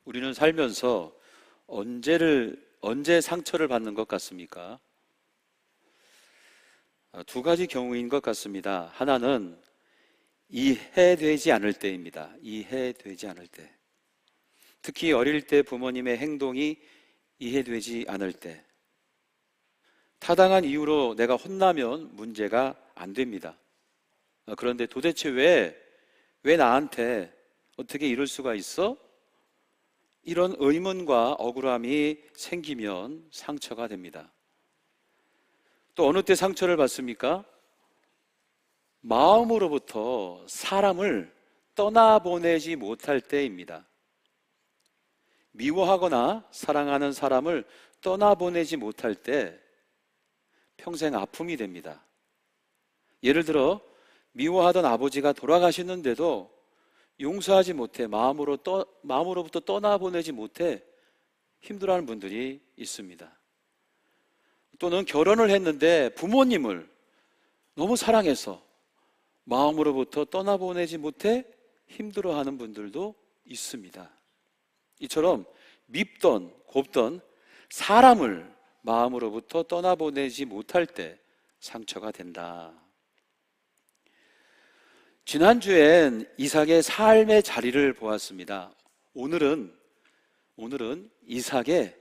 우리는 살면서 언제 상처를 받는 것 같습니까? 두 가지 경우인 것 같습니다. 하나는 이해되지 않을 때입니다. 이해되지 않을 때. 특히 어릴 때 부모님의 행동이 이해되지 않을 때. 타당한 이유로 내가 혼나면 문제가 안 됩니다. 그런데 도대체 왜 나한테 어떻게 이럴 수가 있어? 이런 의문과 억울함이 생기면 상처가 됩니다. 또 어느 때 상처를 받습니까? 마음으로부터 사람을 떠나보내지 못할 때입니다. 미워하거나 사랑하는 사람을 떠나보내지 못할 때 평생 아픔이 됩니다. 예를 들어 미워하던 아버지가 돌아가셨는데도 용서하지 못해 마음으로부터 떠나보내지 못해 힘들어하는 분들이 있습니다. 또는 결혼을 했는데 부모님을 너무 사랑해서 마음으로부터 떠나보내지 못해 힘들어하는 분들도 있습니다. 이처럼 밉던 곱던 사람을 마음으로부터 떠나보내지 못할 때 상처가 된다. 지난주엔 이삭의 삶의 자리를 보았습니다. 오늘은 이삭의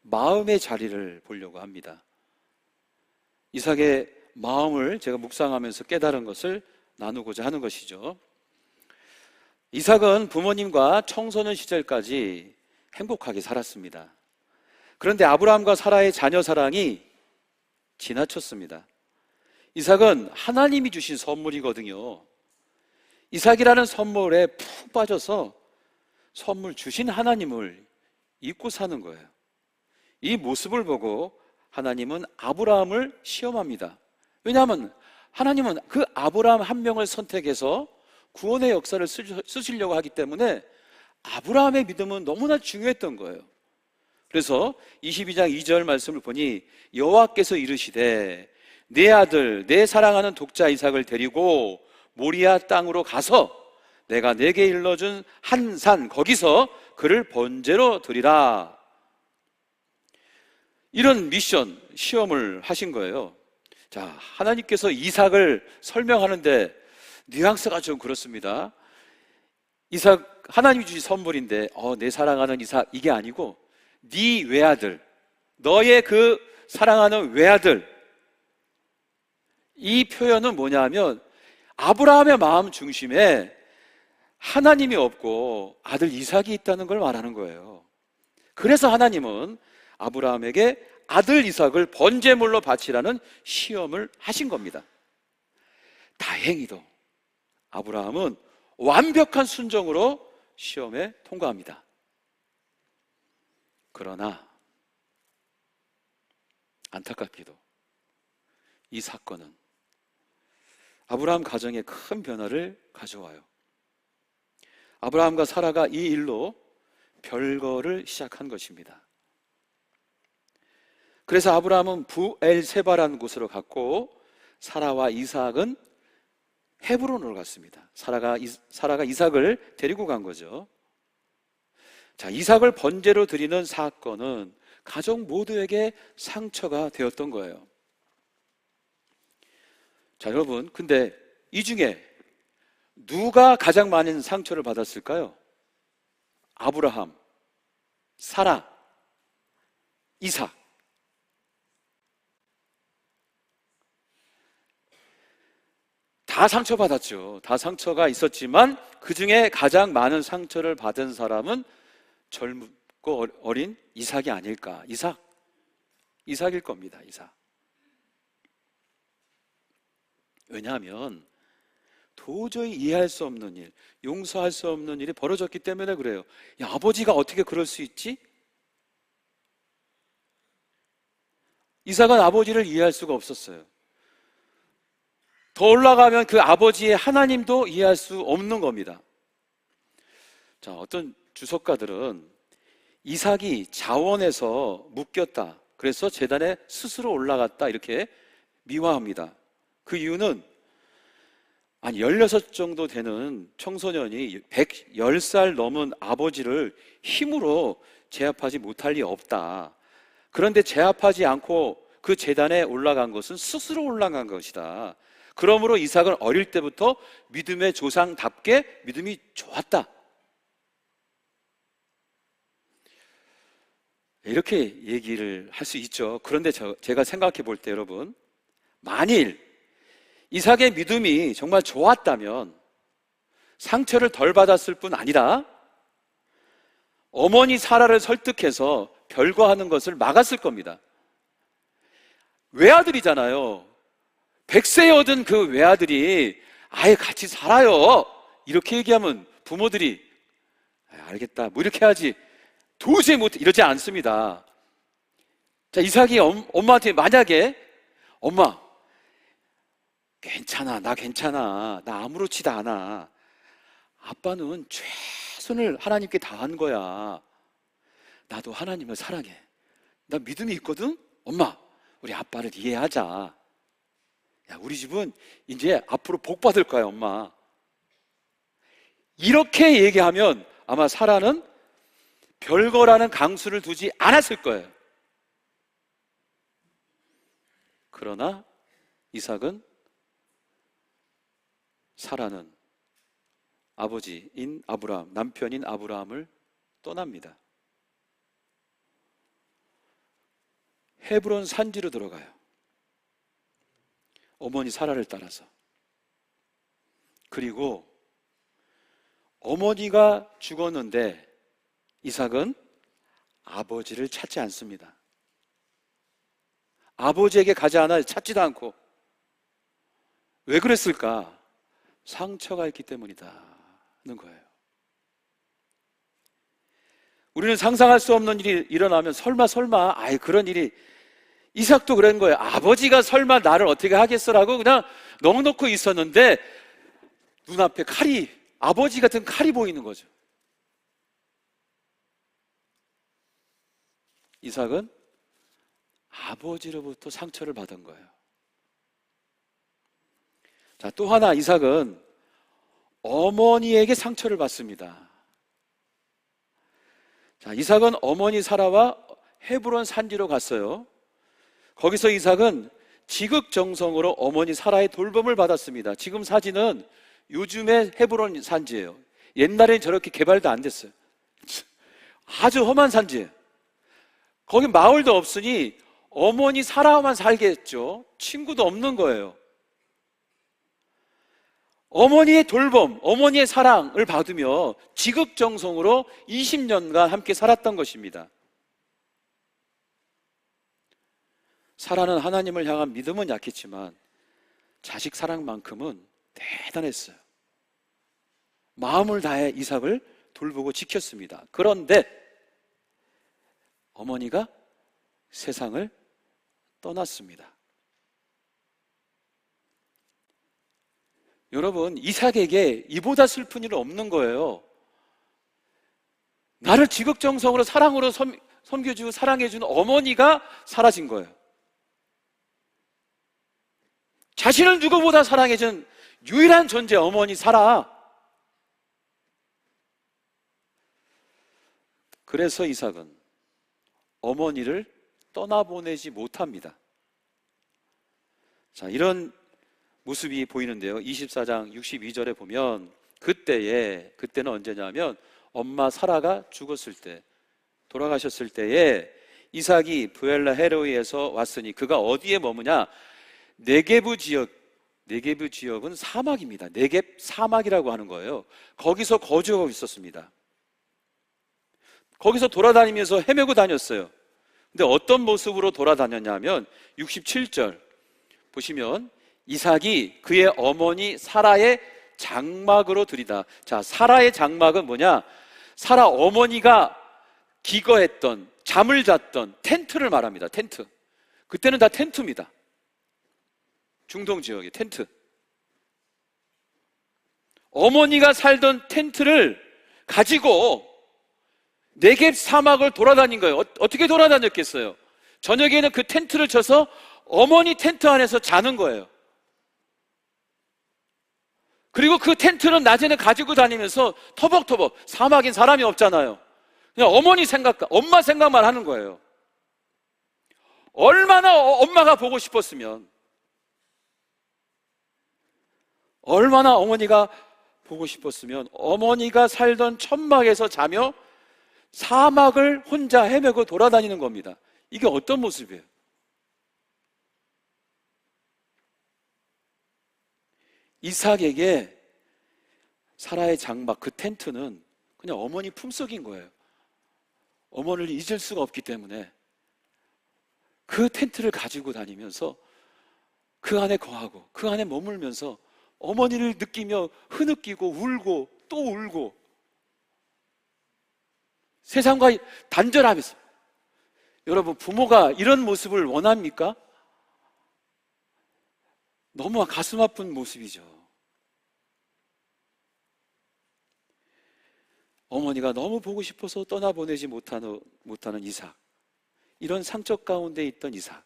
마음의 자리를 보려고 합니다. 이삭의 마음을 제가 묵상하면서 깨달은 것을 나누고자 하는 것이죠. 이삭은 부모님과 청소년 시절까지 행복하게 살았습니다. 그런데 아브라함과 사라의 자녀 사랑이 지나쳤습니다. 이삭은 하나님이 주신 선물이거든요. 이삭이라는 선물에 푹 빠져서 선물 주신 하나님을 잊고 사는 거예요. 이 모습을 보고 하나님은 아브라함을 시험합니다. 왜냐하면 하나님은 그 아브라함 한 명을 선택해서 구원의 역사를 쓰시려고 하기 때문에 아브라함의 믿음은 너무나 중요했던 거예요. 그래서 22장 2절 말씀을 보니 여호와께서 이르시되 내 아들 내 사랑하는 독자 이삭을 데리고 모리아 땅으로 가서 내가 내게 일러준 한 산 거기서 그를 번제로 드리라. 이런 미션, 시험을 하신 거예요. 자, 하나님께서 이삭을 설명하는데 뉘앙스가 좀 그렇습니다. 이삭 하나님이 주신 선물인데 내 사랑하는 이삭 이게 아니고 네 외아들, 너의 그 사랑하는 외아들. 이 표현은 뭐냐면 아브라함의 마음 중심에 하나님이 없고 아들 이삭이 있다는 걸 말하는 거예요. 그래서 하나님은 아브라함에게 아들 이삭을 번제물로 바치라는 시험을 하신 겁니다. 다행히도 아브라함은 완벽한 순종으로 시험에 통과합니다. 그러나 안타깝게도 이 사건은 아브라함 가정에 큰 변화를 가져와요. 아브라함과 사라가 이 일로 별거를 시작한 것입니다. 그래서 아브라함은 부엘세바라는 곳으로 갔고 사라와 이삭은 헤브론으로 갔습니다. 사라가 이삭을 데리고 간 거죠. 자, 이삭을 번제로 드리는 사건은 가족 모두에게 상처가 되었던 거예요. 자, 여러분, 근데 이 중에 누가 가장 많은 상처를 받았을까요? 아브라함, 사라, 이삭. 다 상처받았죠. 다 상처가 있었지만 그 중에 가장 많은 상처를 받은 사람은 젊고 어린 이삭이 아닐까. 이삭일 겁니다. 이삭. 왜냐하면 도저히 이해할 수 없는 일, 용서할 수 없는 일이 벌어졌기 때문에 그래요. 야, 아버지가 어떻게 그럴 수 있지? 이삭은 아버지를 이해할 수가 없었어요. 더 올라가면 그 아버지의 하나님도 이해할 수 없는 겁니다. 자, 어떤 주석가들은 이삭이 자원에서 묶였다, 그래서 제단에 스스로 올라갔다 이렇게 미화합니다. 그 이유는 아니 16 정도 되는 청소년이 110살 넘은 아버지를 힘으로 제압하지 못할 리 없다. 그런데 제압하지 않고 그 제단에 올라간 것은 스스로 올라간 것이다. 그러므로 이삭은 어릴 때부터 믿음의 조상답게 믿음이 좋았다. 이렇게 얘기를 할 수 있죠. 그런데 제가 생각해 볼 때 여러분, 만일 이삭의 믿음이 정말 좋았다면 상처를 덜 받았을 뿐 아니라 어머니 사라를 설득해서 별거하는 것을 막았을 겁니다. 외아들이잖아요. 100세 얻은 그 외아들이 아예 같이 살아요. 이렇게 얘기하면 부모들이 알겠다 뭐 이렇게 하지 도저히 못 이러지 않습니다. 자, 이삭이 엄마한테 만약에 엄마 괜찮아, 나 괜찮아, 나 아무렇지도 않아, 아빠는 최선을 하나님께 다한 거야, 나도 하나님을 사랑해, 나 믿음이 있거든, 엄마 우리 아빠를 이해하자, 야 우리 집은 이제 앞으로 복 받을 거야 엄마, 이렇게 얘기하면 아마 사라는 별거라는 강수를 두지 않았을 거예요. 그러나 이삭은 사라는 아버지인 아브라함, 남편인 아브라함을 떠납니다. 헤브론 산지로 들어가요. 어머니 사라를 따라서. 그리고 어머니가 죽었는데 이삭은 아버지를 찾지 않습니다. 아버지에게 가지 않아 찾지도 않고. 왜 그랬을까? 상처가 있기 때문이다는 거예요. 우리는 상상할 수 없는 일이 일어나면 설마 아이 그런 일이, 이삭도 그런 거예요. 아버지가 설마 나를 어떻게 하겠어라고 그냥 넋놓고 있었는데 눈앞에 칼이, 아버지 같은 칼이 보이는 거죠. 이삭은 아버지로부터 상처를 받은 거예요. 자, 또 하나 이삭은 어머니에게 상처를 받습니다. 자, 이삭은 어머니 사라와 헤브론 산지로 갔어요. 거기서 이삭은 지극정성으로 어머니 사라의 돌봄을 받았습니다. 지금 사진은 요즘의 헤브론 산지예요. 옛날엔 저렇게 개발도 안 됐어요. 아주 험한 산지예요. 거기 마을도 없으니 어머니 사라만 살겠죠. 친구도 없는 거예요. 어머니의 돌봄, 어머니의 사랑을 받으며 지극정성으로 20년간 함께 살았던 것입니다. 사라는 하나님을 향한 믿음은 약했지만 자식 사랑만큼은 대단했어요. 마음을 다해 이삭을 돌보고 지켰습니다. 그런데 어머니가 세상을 떠났습니다. 여러분, 이삭에게 이보다 슬픈 일은 없는 거예요. 나를 지극정성으로 사랑으로 섬겨주고 사랑해주는 어머니가 사라진 거예요. 자신을 누구보다 사랑해준 유일한 존재 어머니 사라. 그래서 이삭은 어머니를 떠나보내지 못합니다. 자, 이런 모습이 보이는데요. 24장 62절에 보면 그때는 언제냐면 엄마 사라가 죽었을 때, 돌아가셨을 때에 이삭이 브엘라 헤로이에서 왔으니 그가 어디에 머무냐? 네게브 지역은 사막입니다. 네겝 사막이라고 하는 거예요. 거기서 거주하고 있었습니다. 거기서 돌아다니면서 헤매고 다녔어요. 근데 어떤 모습으로 돌아다녔냐면 67절 보시면 이삭이 그의 어머니 사라의 장막으로 들이다. 자, 사라의 장막은 뭐냐? 사라 어머니가 기거했던, 잠을 잤던 텐트를 말합니다. 텐트. 그때는 다 텐트입니다. 중동 지역의 텐트. 어머니가 살던 텐트를 가지고 네겝 사막을 돌아다닌 거예요. 어떻게 돌아다녔겠어요? 저녁에는 그 텐트를 쳐서 어머니 텐트 안에서 자는 거예요. 그리고 그 텐트는 낮에는 가지고 다니면서 터벅터벅, 사막인 사람이 없잖아요. 그냥 어머니 생각, 엄마 생각만 하는 거예요. 얼마나 엄마가 보고 싶었으면, 얼마나 어머니가 보고 싶었으면 어머니가 살던 천막에서 자며 사막을 혼자 헤매고 돌아다니는 겁니다. 이게 어떤 모습이에요? 이삭에게 사라의 장막, 그 텐트는 그냥 어머니 품속인 거예요. 어머니를 잊을 수가 없기 때문에 그 텐트를 가지고 다니면서 그 안에 거하고 그 안에 머물면서 어머니를 느끼며 흐느끼고 울고 또 울고 세상과 단절하면서. 여러분, 부모가 이런 모습을 원합니까? 너무 가슴 아픈 모습이죠. 어머니가 너무 보고 싶어서 떠나보내지 못하는 이삭, 이런 상처 가운데 있던 이삭,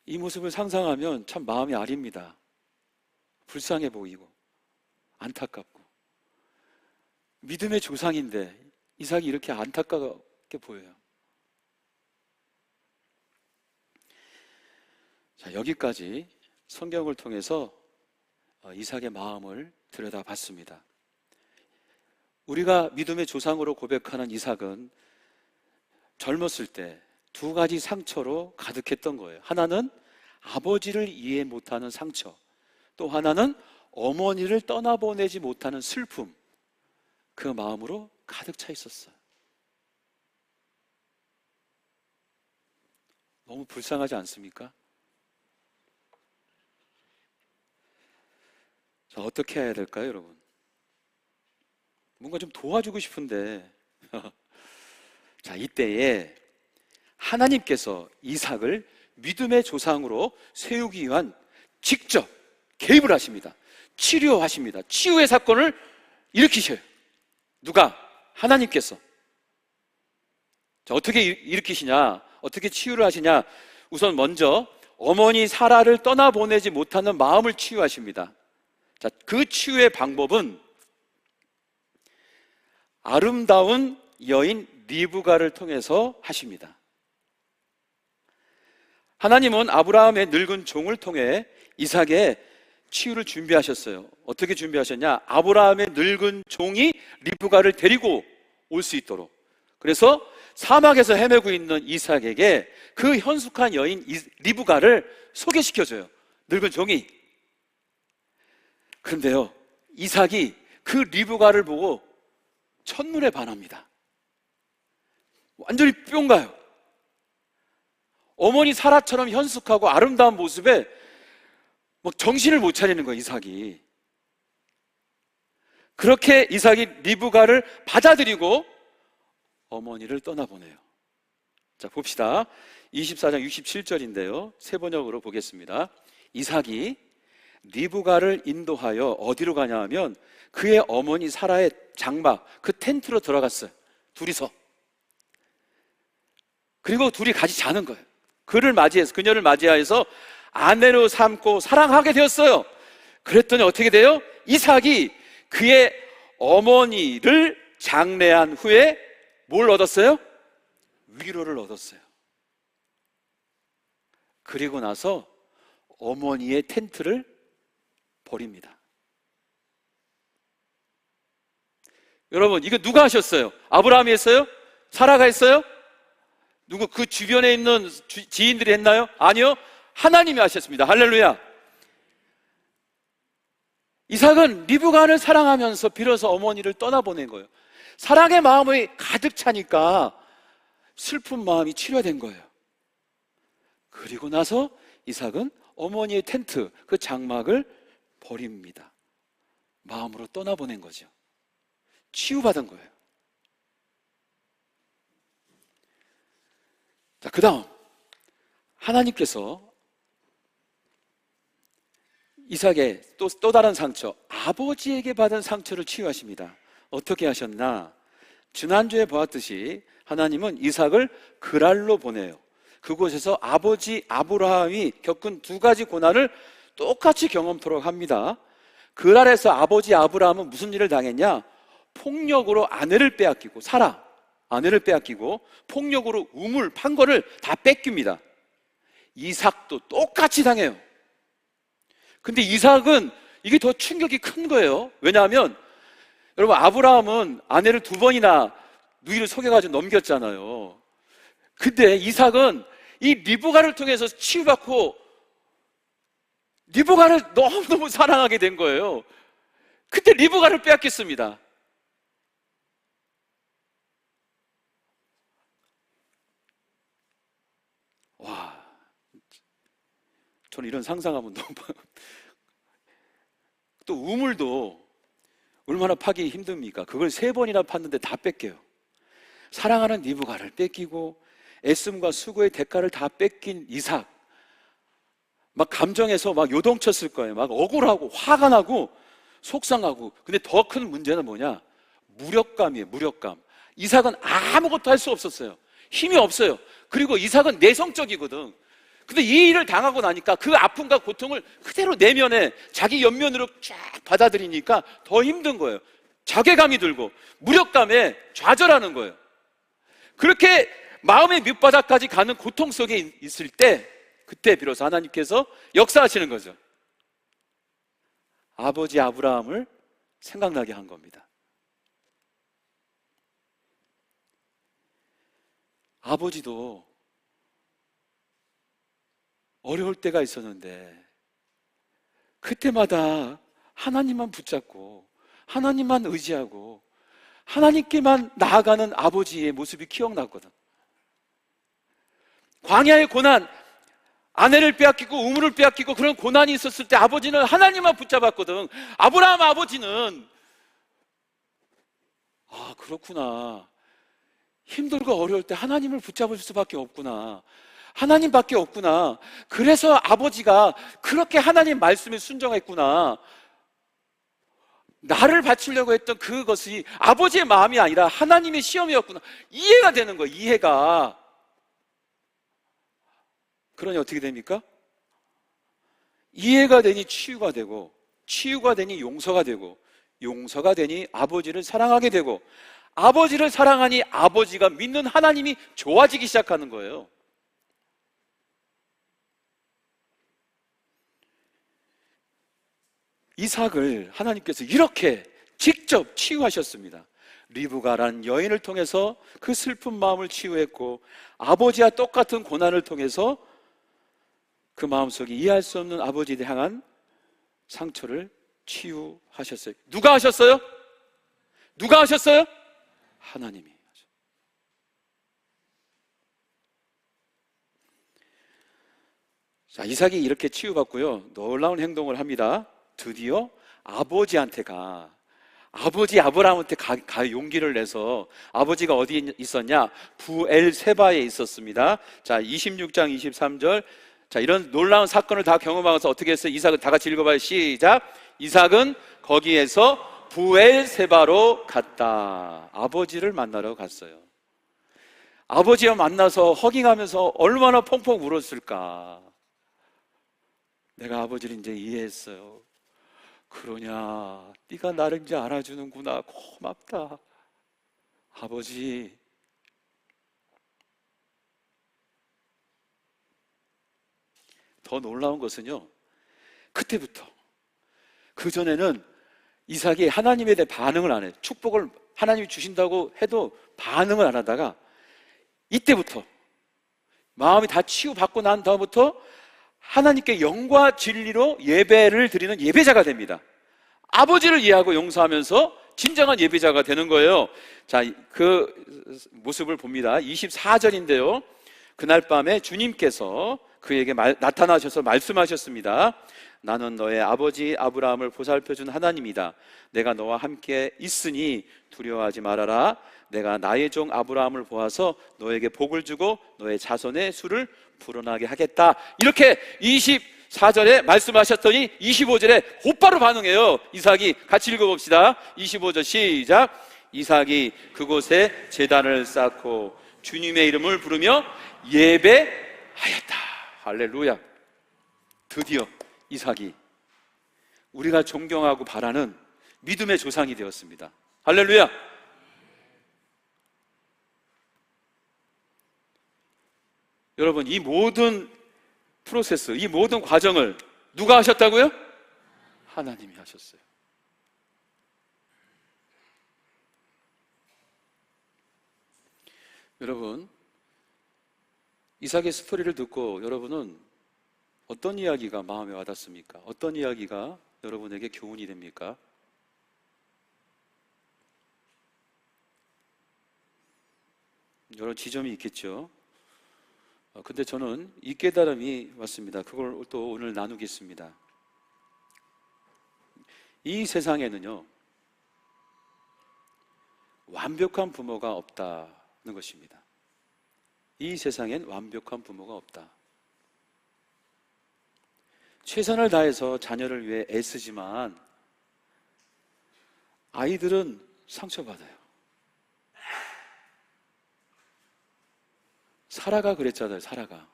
이 모습을 상상하면 참 마음이 아립니다. 불쌍해 보이고 안타깝고. 믿음의 조상인데 이삭이 이렇게 안타깝게 보여요. 자, 여기까지 성경을 통해서 이삭의 마음을 들여다봤습니다. 우리가 믿음의 조상으로 고백하는 이삭은 젊었을 때 두 가지 상처로 가득했던 거예요. 하나는 아버지를 이해 못하는 상처, 또 하나는 어머니를 떠나보내지 못하는 슬픔, 그 마음으로 가득 차 있었어요. 너무 불쌍하지 않습니까? 자, 어떻게 해야 될까요, 여러분? 뭔가 좀 도와주고 싶은데 자, 이때에 하나님께서 이삭을 믿음의 조상으로 세우기 위한 직접 개입을 하십니다. 치료하십니다. 치유의 사건을 일으키셔요. 누가? 하나님께서. 자, 어떻게 일으키시냐? 어떻게 치유를 하시냐? 우선 먼저 어머니 사라를 떠나보내지 못하는 마음을 치유하십니다. 자, 그 치유의 방법은 아름다운 여인 리브가를 통해서 하십니다. 하나님은 아브라함의 늙은 종을 통해 이삭의 치유를 준비하셨어요. 어떻게 준비하셨냐? 아브라함의 늙은 종이 리브가를 데리고 올 수 있도록. 그래서 사막에서 헤매고 있는 이삭에게 그 현숙한 여인 리브가를 소개시켜줘요. 늙은 종이. 그런데요, 이삭이 그 리브가를 보고 첫눈에 반합니다. 완전히 뿅 가요. 어머니 사라처럼 현숙하고 아름다운 모습에 막 정신을 못 차리는 거예요, 이삭이. 그렇게 이삭이 리브가를 받아들이고 어머니를 떠나보내요. 자, 봅시다. 24장 67절인데요. 새 번역으로 보겠습니다. 이삭이 리브가를 인도하여 어디로 가냐 하면 그의 어머니 사라의 장막, 그 텐트로 들어갔어요. 둘이서. 그리고 둘이 같이 자는 거예요. 그녀를 맞이해서 아내로 삼고 사랑하게 되었어요. 그랬더니 어떻게 돼요? 이삭이 그의 어머니를 장례한 후에 뭘 얻었어요? 위로를 얻었어요. 그리고 나서 어머니의 텐트를 버립니다. 여러분, 이거 누가 하셨어요? 아브라함이 했어요? 사라가 했어요? 누구 그 주변에 있는 지인들이 했나요? 아니요, 하나님이 하셨습니다. 할렐루야. 이삭은 리브가를 사랑하면서 빌어서 어머니를 떠나보낸 거예요. 사랑의 마음이 가득 차니까 슬픈 마음이 치료된 거예요. 그리고 나서 이삭은 어머니의 텐트, 그 장막을 버립니다. 마음으로 떠나보낸 거죠. 치유받은 거예요. 자, 그 다음 하나님께서 이삭의 또 다른 상처, 아버지에게 받은 상처를 치유하십니다. 어떻게 하셨나? 지난주에 보았듯이 하나님은 이삭을 그랄로 보내요. 그곳에서 아버지 아브라함이 겪은 두 가지 고난을 똑같이 경험토록 합니다. 그랄에서 아버지 아브라함은 무슨 일을 당했냐? 폭력으로 아내를 빼앗기고, 아내를 빼앗기고 폭력으로 우물 판 거를 다 뺏깁니다. 이삭도 똑같이 당해요. 근데 이삭은 이게 더 충격이 큰 거예요. 왜냐하면 여러분, 아브라함은 아내를 2번이나 누이를 속여가지고 넘겼잖아요. 근데 이삭은 이 리브가를 통해서 치유받고 리브가를 너무너무 사랑하게 된 거예요. 그때 리브가를 빼앗겼습니다. 와, 저는 이런 상상하면 너무 또 우물도 얼마나 파기 힘듭니까? 그걸 3번이나 팠는데 다 뺏겨요. 사랑하는 리브가를 뺏기고 애씀과 수고의 대가를 다 뺏긴 이삭, 막 감정에서 막 요동쳤을 거예요. 막 억울하고 화가 나고 속상하고. 근데 더 큰 문제는 뭐냐? 무력감이에요. 무력감. 이삭은 아무것도 할 수 없었어요. 힘이 없어요. 그리고 이삭은 내성적이거든. 근데 이 일을 당하고 나니까 그 아픔과 고통을 그대로 내면에 자기 옆면으로 쫙 받아들이니까 더 힘든 거예요. 자괴감이 들고 무력감에 좌절하는 거예요. 그렇게 마음의 밑바닥까지 가는 고통 속에 있을 때, 그때 비로소 하나님께서 역사하시는 거죠. 아버지 아브라함을 생각나게 한 겁니다. 아버지도 어려울 때가 있었는데 그때마다 하나님만 붙잡고 하나님만 의지하고 하나님께만 나아가는 아버지의 모습이 기억났거든. 광야의 고난, 아내를 빼앗기고 우물을 빼앗기고 그런 고난이 있었을 때 아버지는 하나님만 붙잡았거든. 아브라함 아버지는 그렇구나, 힘들고 어려울 때 하나님을 붙잡을 수밖에 없구나, 하나님밖에 없구나, 그래서 아버지가 그렇게 하나님 말씀에 순종했구나, 나를 바치려고 했던 그것이 아버지의 마음이 아니라 하나님의 시험이었구나, 이해가 되는 거예요. 이해가. 그러니 어떻게 됩니까? 이해가 되니 치유가 되고, 치유가 되니 용서가 되고, 용서가 되니 아버지를 사랑하게 되고, 아버지를 사랑하니 아버지가 믿는 하나님이 좋아지기 시작하는 거예요. 이삭을 하나님께서 이렇게 직접 치유하셨습니다. 리브가라는 여인을 통해서 그 슬픈 마음을 치유했고, 아버지와 똑같은 고난을 통해서 그 마음속에 이해할 수 없는 아버지에 향한 상처를 치유하셨어요. 누가 하셨어요? 누가 하셨어요? 하나님이. 자, 이삭이 이렇게 치유받고요, 놀라운 행동을 합니다. 드디어 아버지 아브라함한테 용기를 내서, 아버지가 어디에 있었냐? 부엘세바에 있었습니다. 자, 26장 23절. 자, 이런 놀라운 사건을 다 경험하면서 어떻게 했어요? 이삭은 다 같이 읽어봐요. 시작. 이삭은 거기에서 부엘세바로 갔다. 아버지를 만나러 갔어요. 아버지와 만나서 허깅하면서 얼마나 펑펑 울었을까. 내가 아버지를 이제 이해했어요. 그러냐, 네가 나를 이제 알아주는구나, 고맙다 아버지. 더 놀라운 것은요, 그때부터, 그전에는 이삭이 하나님에 대해 반응을 안 해요. 축복을 하나님이 주신다고 해도 반응을 안 하다가 이때부터 마음이 다 치유받고 난 다음부터 하나님께 영과 진리로 예배를 드리는 예배자가 됩니다. 아버지를 이해하고 용서하면서 진정한 예배자가 되는 거예요. 자, 그 모습을 봅니다. 24절인데요 그날 밤에 주님께서 그에게 나타나셔서 말씀하셨습니다. 나는 너의 아버지 아브라함을 보살펴준 하나님이다. 내가 너와 함께 있으니 두려워하지 말아라. 내가 나의 종 아브라함을 보아서 너에게 복을 주고 너의 자손의 수를 불어나게 하겠다. 이렇게 24절에 말씀하셨더니 25절에 곧바로 반응해요. 이삭이. 같이 읽어봅시다. 25절 시작. 이삭이 그곳에 제단을 쌓고 주님의 이름을 부르며 예배하였다. 할렐루야. 드디어 이삭이 우리가 존경하고 바라는 믿음의 조상이 되었습니다. 할렐루야! 여러분, 이 모든 프로세스, 이 모든 과정을 누가 하셨다고요? 하나님이 하셨어요. 여러분, 이삭의 스토리를 듣고 여러분은 어떤 이야기가 마음에 와닿습니까? 어떤 이야기가 여러분에게 교훈이 됩니까? 여러 지점이 있겠죠. 근데 저는 이 깨달음이 왔습니다. 그걸 또 오늘 나누겠습니다. 이 세상에는요, 완벽한 부모가 없다는 것입니다. 이 세상엔 완벽한 부모가 없다. 최선을 다해서 자녀를 위해 애쓰지만 아이들은 상처받아요. 사라가 그랬잖아요. 사라가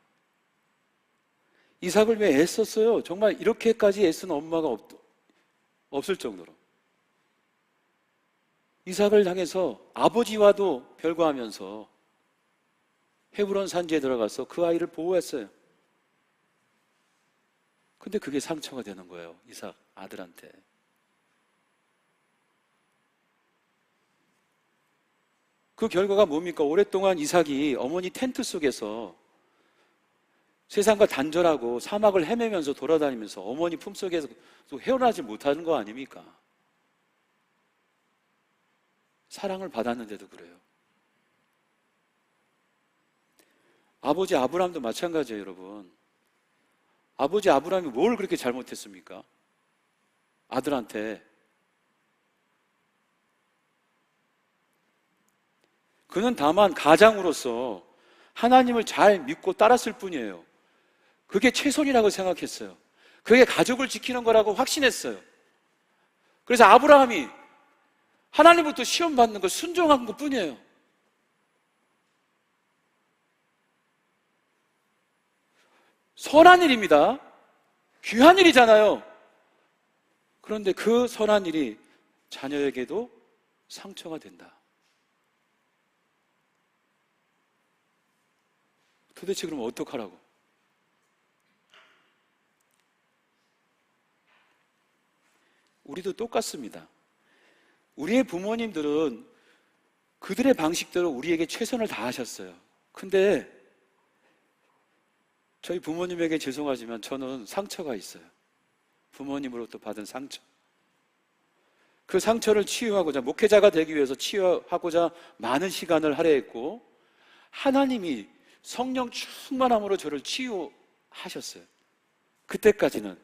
이삭을 왜 애썼어요? 정말 이렇게까지 애쓴 엄마가 없을 정도로 이삭을 향해서 아버지와도 별거하면서 헤브론 산지에 들어가서 그 아이를 보호했어요. 근데 그게 상처가 되는 거예요. 이삭 아들한테. 그 결과가 뭡니까? 오랫동안 이삭이 어머니 텐트 속에서 세상과 단절하고 사막을 헤매면서 돌아다니면서 어머니 품속에서 헤어나지 못하는 거 아닙니까? 사랑을 받았는데도 그래요. 아버지 아브라함도 마찬가지예요, 여러분. 아버지 아브라함이 뭘 그렇게 잘못했습니까? 아들한테. 그는 다만 가장으로서 하나님을 잘 믿고 따랐을 뿐이에요. 그게 최선이라고 생각했어요. 그게 가족을 지키는 거라고 확신했어요. 그래서 아브라함이 하나님부터 시험 받는 걸 순종한 것 뿐이에요. 선한 일입니다. 귀한 일이잖아요. 그런데 그 선한 일이 자녀에게도 상처가 된다. 도대체 그럼 어떡하라고? 우리도 똑같습니다. 우리의 부모님들은 그들의 방식대로 우리에게 최선을 다하셨어요. 근데 저희 부모님에게 죄송하지만 저는 상처가 있어요. 부모님으로부터 받은 상처. 그 상처를 치유하고자, 목회자가 되기 위해서 치유하고자 많은 시간을 할애했고, 하나님이 성령 충만함으로 저를 치유하셨어요. 그때까지는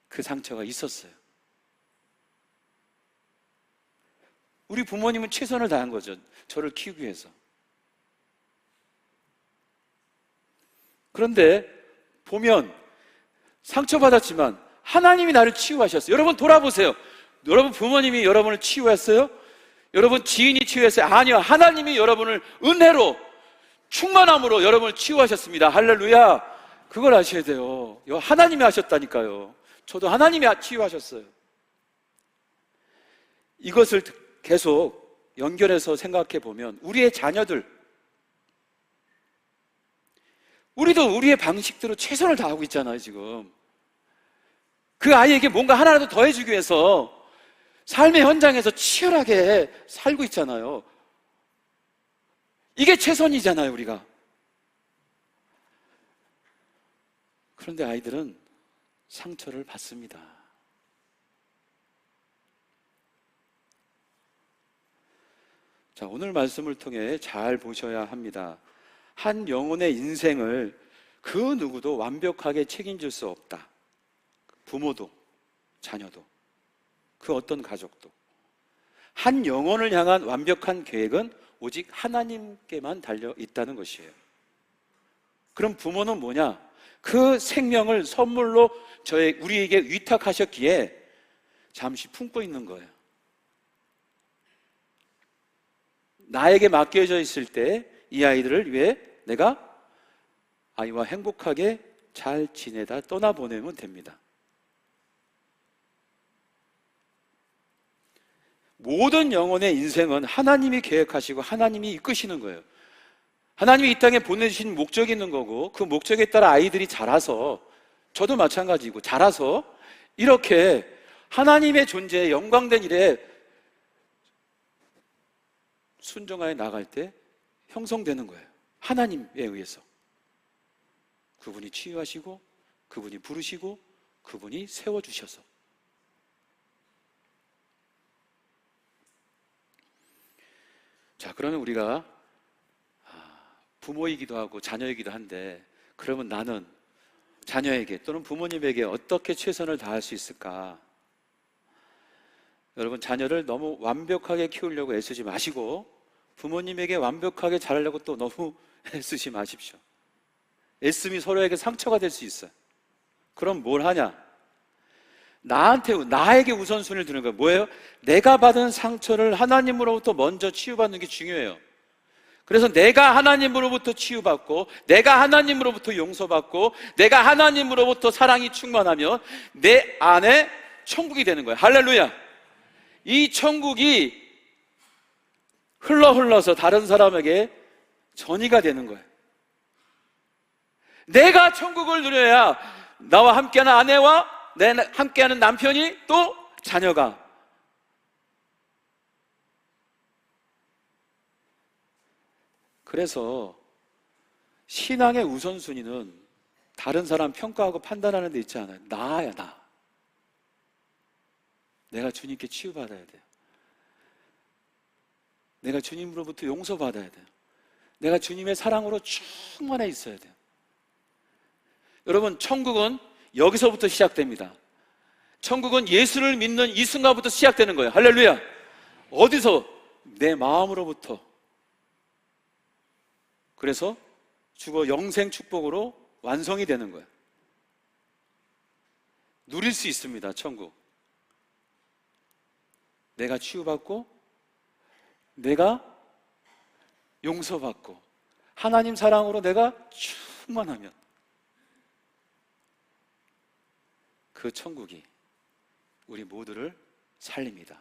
그 상처가 있었어요. 우리 부모님은 최선을 다한 거죠. 저를 키우기 위해서. 그런데 보면 상처받았지만 하나님이 나를 치유하셨어요. 여러분 돌아보세요. 여러분 부모님이 여러분을 치유했어요? 여러분 지인이 치유했어요? 아니요. 하나님이 여러분을 은혜로 충만함으로 여러분을 치유하셨습니다. 할렐루야. 그걸 아셔야 돼요. 하나님이 하셨다니까요. 저도 하나님이 치유하셨어요. 이것을 계속 연결해서 생각해 보면 우리의 자녀들, 우리도 우리의 방식대로 최선을 다하고 있잖아요. 지금 그 아이에게 뭔가 하나라도 더 해주기 위해서 삶의 현장에서 치열하게 살고 있잖아요. 이게 최선이잖아요, 우리가. 그런데 아이들은 상처를 받습니다. 자, 오늘 말씀을 통해 잘 보셔야 합니다. 한 영혼의 인생을 그 누구도 완벽하게 책임질 수 없다. 부모도, 자녀도, 그 어떤 가족도. 한 영혼을 향한 완벽한 계획은 오직 하나님께만 달려 있다는 것이에요. 그럼 부모는 뭐냐? 그 생명을 선물로 우리에게 위탁하셨기에 잠시 품고 있는 거예요. 나에게 맡겨져 있을 때 이 아이들을 위해 내가 아이와 행복하게 잘 지내다 떠나보내면 됩니다. 모든 영혼의 인생은 하나님이 계획하시고 하나님이 이끄시는 거예요. 하나님이 이 땅에 보내주신 목적이 있는 거고, 그 목적에 따라 아이들이 자라서, 저도 마찬가지고 자라서 이렇게 하나님의 존재에 영광된 일에 순종하여 나갈 때 형성되는 거예요. 하나님에 의해서. 그분이 치유하시고, 그분이 부르시고, 그분이 세워주셔서. 자, 그러면 우리가 부모이기도 하고 자녀이기도 한데, 그러면 나는 자녀에게 또는 부모님에게 어떻게 최선을 다할 수 있을까? 여러분, 자녀를 너무 완벽하게 키우려고 애쓰지 마시고, 부모님에게 완벽하게 잘하려고 또 너무 애쓰지 마십시오. 애씀이 서로에게 상처가 될 수 있어요. 그럼 뭘 하냐? 나에게 우선순위를 두는 거예요. 뭐예요? 내가 받은 상처를 하나님으로부터 먼저 치유받는 게 중요해요. 그래서 내가 하나님으로부터 치유받고, 내가 하나님으로부터 용서받고, 내가 하나님으로부터 사랑이 충만하면 내 안에 천국이 되는 거예요. 할렐루야! 이 천국이 흘러서 다른 사람에게 전이가 되는 거예요. 내가 천국을 누려야 나와 함께하는 아내와 함께하는 남편이 또 자녀가. 그래서 신앙의 우선순위는 다른 사람 평가하고 판단하는 데 있지 않아요. 나야, 나. 내가 주님께 치유받아야 돼요. 내가 주님으로부터 용서받아야 돼요. 내가 주님의 사랑으로 충만해 있어야 돼요. 여러분, 천국은 여기서부터 시작됩니다. 천국은 예수를 믿는 이 순간부터 시작되는 거예요. 할렐루야! 어디서? 내 마음으로부터. 그래서 죽어 영생 축복으로 완성이 되는 거예요. 누릴 수 있습니다, 천국. 내가 치유받고, 내가 용서받고, 하나님 사랑으로 내가 충만하면 그 천국이 우리 모두를 살립니다.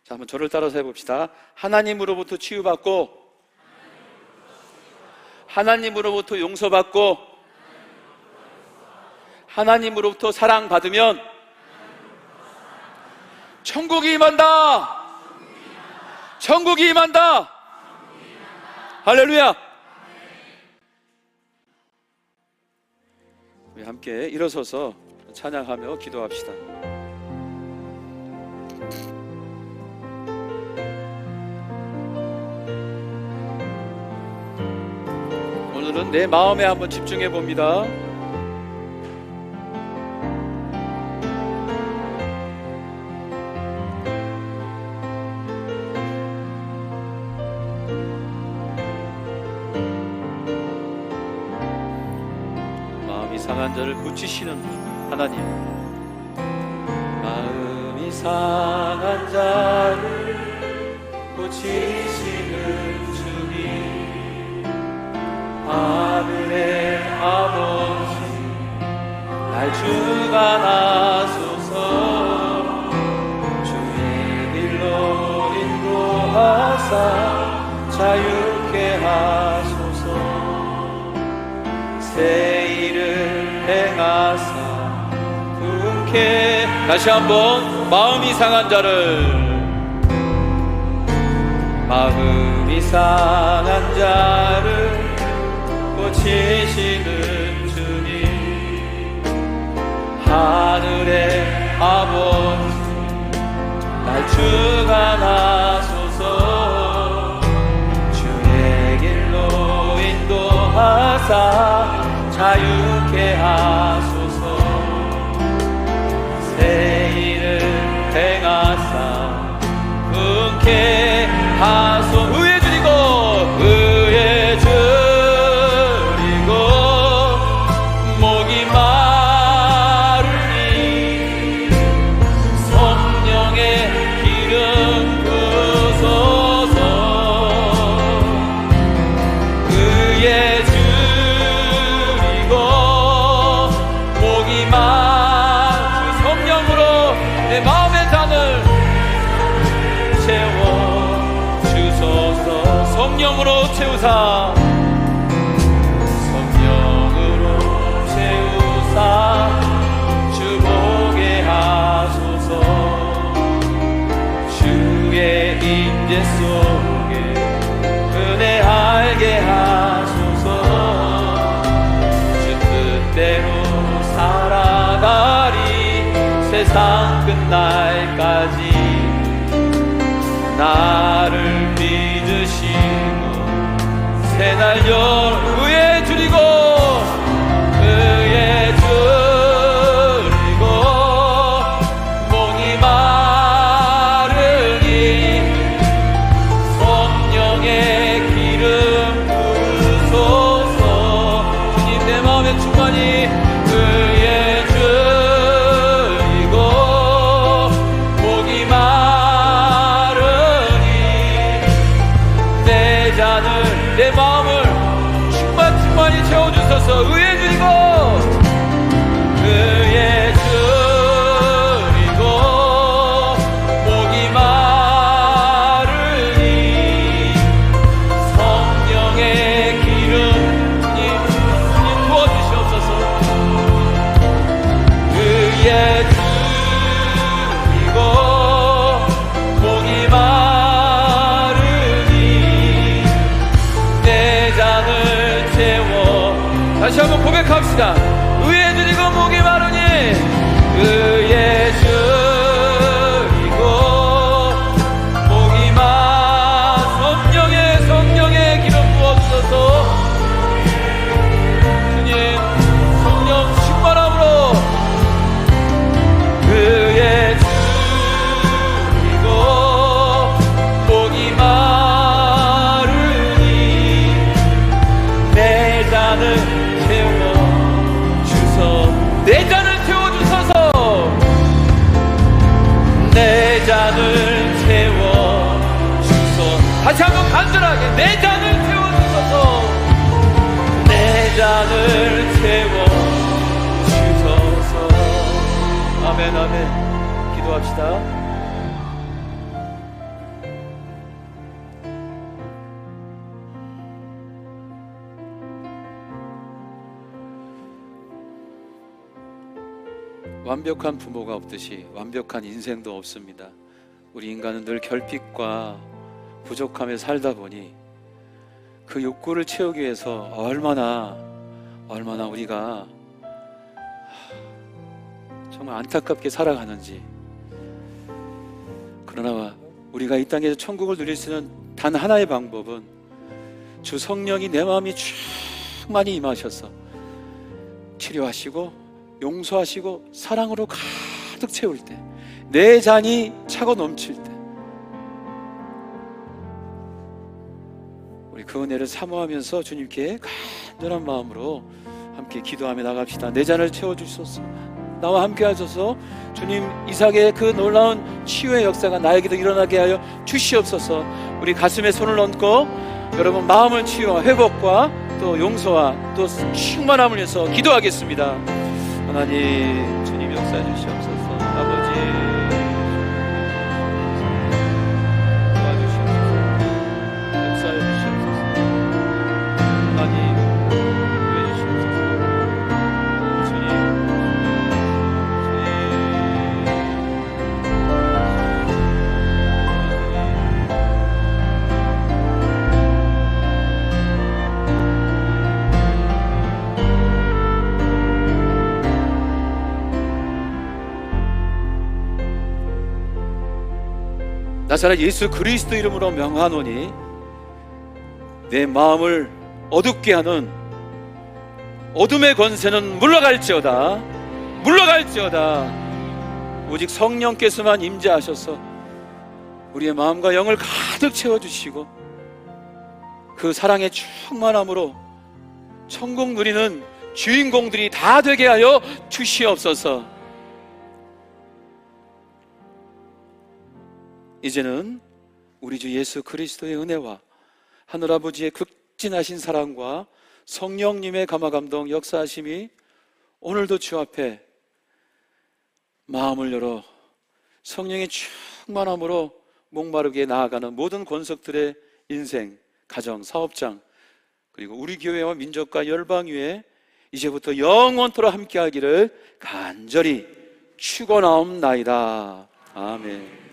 자, 한번 저를 따라서 해봅시다. 하나님으로부터 치유받고, 하나님으로부터 용서받고, 하나님으로부터 사랑받으면 천국이 임한다! 천국이 임한다! 할렐루야! 우리 함께 일어서서 찬양하며 기도합시다. 오늘은 내 마음에 한번 집중해 봅니다. 마음이 상한 자를 고치시는 분 하나님. 마음이 상한 자를 고치시는 주님, 하늘의 아버지 날 주관하소서. 주의 길로 인도하사 자유케 하소서. 새 일을 행하사 다시 한번 마음이 상한 자를, 마음이 상한 자를 고치시는 주님, 하늘의 아버지 날 주관하소서. 주의 길로 인도하사 자유케 하소서. 새 일을 행하사 은케 하소. 의에 줄이고 의에 줄이고 목이 마르니 성령의 기름 부소서. 의에 줄이고 성령으로 채우사, 성령으로 채우사 주 보게 하소서. 주의 임재 속에 은혜 알게 하소서. 주 뜻대로 살아가리. 세상 끝날까지 나를 믿으시고 새날 의에 줄이고 의에 줄이고 목이 마르니 성령의 기름 부으소서. 주님 내 마음에 충만히 의에 줄이고 목이 마르니 내 잔을 내 마음을 충만히 채워주소서. 의에 줄이고 의에 줄이고 목이 마르니 성령의 기름 주님 부어주시옵소서. 의에 줄이고 목이 마르니 내 잔을 채워. 다시 한번 고백합시다. 의에 줄이고 목이 마르니 의에 줄이고 목이 성령의 기름 부어주소서. 주님 성령 충만함으로 의에 줄이고 목이 마르니 내 잔을 채워주소. 내 잔을 채워주소서. 내 잔을 채워주소. 다시 한번 간절하게 내 잔을 채워주소서. 내 잔을 채워주소서. 아멘 아멘. 기도합시다. 완벽한 부모가 없듯이 완벽한 인생도 없습니다. 우리 인간은 늘 결핍과 부족함에 살다 보니 그 욕구를 채우기 위해서 얼마나 우리가 정말 안타깝게 살아가는지. 그러나 우리가 이 땅에서 천국을 누릴 수 있는 단 하나의 방법은 주 성령이 내 마음이 충만히 임하셔서 치료하시고 용서하시고 사랑으로 가득 채울 때, 내 잔이 차고 넘칠 때 우리 그 은혜를 사모하면서 주님께 간절한 마음으로 함께 기도하며 나갑시다. 내 잔을 채워주소서. 나와 함께 하셔서 주님 이삭의 그 놀라운 치유의 역사가 나에게도 일어나게 하여 주시옵소서. 우리 가슴에 손을 얹고 여러분 마음을 치유와 회복과 또 용서와 또 충만함을 위해서 기도하겠습니다. 하나님 주님 역사해 주시옵소서. 아버지 도와주시옵소서. 역사해 주시옵소서. 하나님 구해 주시옵소서. 주님 나사렛 예수 그리스도 이름으로 명하노니 내 마음을 어둡게 하는 어둠의 권세는 물러갈지어다. 오직 성령께서만 임재하셔서 우리의 마음과 영을 가득 채워주시고 그 사랑의 충만함으로 천국 누리는 주인공들이 다 되게 하여 주시옵소서. 이제는 우리 주 예수 그리스도의 은혜와 하늘아버지의 극진하신 사랑과 성령님의 감화감동 역사하심이 오늘도 주 앞에 마음을 열어 성령의 충만함으로 목마르게 나아가는 모든 권속들의 인생 가정, 사업장, 그리고 우리 교회와 민족과 열방 위에 이제부터 영원토록 함께하기를 간절히 축원하옵나이다. 아멘.